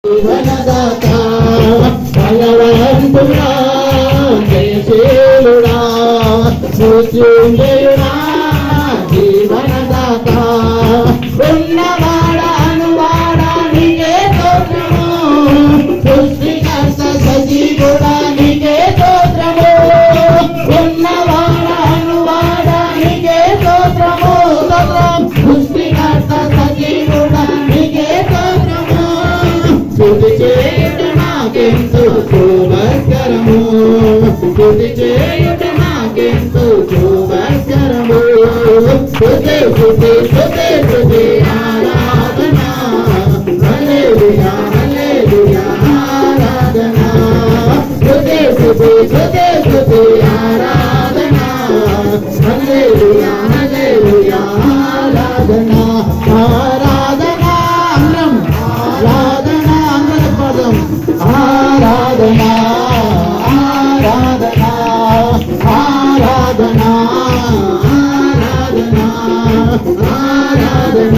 జీవనదాత భగవంతుడా జయశీలుడా మృత్యుంజయుడా జీవనదాత ఉన్నవాడా అనువాడా నీకే స్తోత్రము సృష్టికర్త సజీవుడా నీకే స్తోత్రము ఉన్నవాడా అనువాడా నీకే స్తోత్రము సృష్టికర్త సజీవుడా నీకే స్తోత్రము స్తుతి చేయుట నాకెంతో శోభస్కరము స్తుతి చేయుట నాకెంతో శోభస్కరము స్తుతి స్తుతి స్తుతి స్తుతి ఆరాధన హల్లెలూయా హల్లెలూయా ఆరాధన స్తుతి స్తుతి స్తుతి స్తుతి ఆరాధన హల్లెలూయా హల్లెలూయా ఆరాధన ఆరాధన అన్నం ఆరాధన అందరి పదం ఆరాధన ఆరాధన ఆరాధన ఆరాధన ఆరాధన